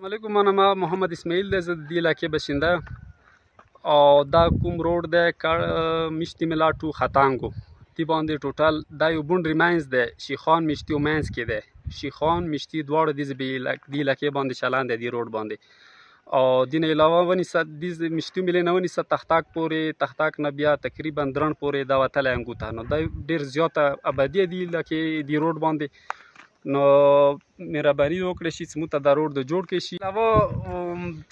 علیکم. منم محمد اسماعیل دی، زه د دې علاقې باشنده او دا کوم روډ دی میشتي ملا ټو خطانګو دې باندې ټوټل دا یو بونډري منځ دی، شیخان میشتي او منځ کې دی. شیخان میشتي دواړه دې علاقې باندې چلن دی دې روډ باندې. او دې نه علاوه ونیسه دې میشتي ملي نه ونیسه تختاک پورې، تختاک نه بیا تقریبا درن پورې دا وتلی انګو ته. نو دا ډېر زیاته آبادي دې علاقې دې روډ باندې. نو مهرباني وکړئ چې موږ ته دا روډ د جوړ کړی شي. علاوه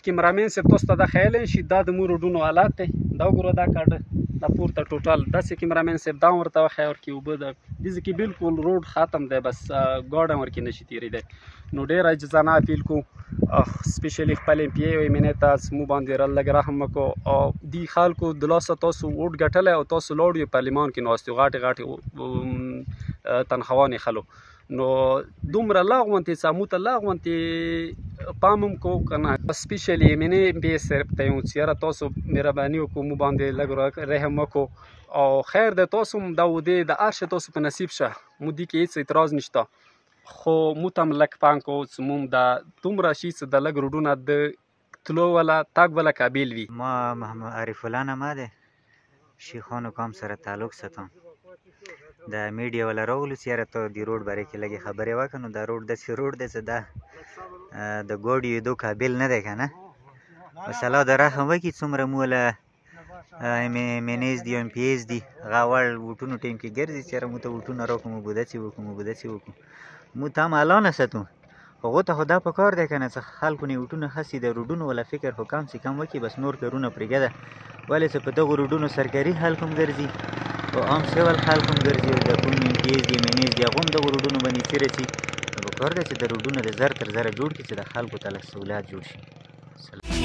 کیمرامین صاحب تاسو ته دا ښیلی شي دا د مو روډونو حالت دی. دا وګوره دا کاډه دا پورته ټوټل داسې کیمرامین صاحب دا ورته وښیه ورکې اوبه د دې ځای کې بالکل روډ ختم دی، بس ګاډی ورکې نشي تېرېدی. نو ډېر عاجزانه اپیل کوو سپیشلي خپل ایم پي ای او امنیت ته زموږ باندې لږ رحم وکړو. او دې خلکو د لاسه تاسو ووټ ګټلی او تاسو لاړو یې پارلمان کې ناست یو غټې غټې تنخوانې خلو. نو دومره لاغونتې سمو ته لاغونتې پام هم کوو که نه. سپیشلي ایم ان ای بي صاحب ته یو چې یاره تاسو مهرباني وکړو موږ باندې لږ رحم وکړو او خیر دی تاسو هم دا ودې د هر شی تاسو په نصیب شه. موږ دې کې هېڅ اعتراض نشته، خو موږ ته هم لږ پام کوو چې موږ دا دومره شي چې د لږ روډونه د تلو والا تګ والا قابل وي. ما محمد عارف الله نامه دی، شیخانو قوم سره تعلق ساتم. د میډیا والا راغلو چې یاره ته د روډ باره کې لږې خبرې وکړه. نو دا روډ داسې روډ دی چې دا د ګاډي یېدو قابل نه دی که نه. بس الله د رحم وکړي څومره مو له ایم ان ایز دي ایم پي ایز دي هغه اول ووټونو ټایم کې ګرځي چې یاره موږ ته ووټونه راکړو موږ به داسې وکړو موږ به داسې وکړو. موږ ته هم حلانه ساتو، هغو ته خو دا پکار دی که نه چې خلکو نه ووټونه خسي د روډونو والا فکر خو کم چې کم وکړي، بس نور کارونه پرېږده. ولې چې په دغو روډونو سرکاري خلک هم ګرځي او عام سیول خلک هم ګرځي او د کوم ایم پي ایز دي ایم ان ایز دي هغو هم دغو روډونو باندې تېره شي. نو پکار دی چې د روډونه د زر تر زره جوړ کړي چې د خلکو ته لږ سهولت جوړ شي.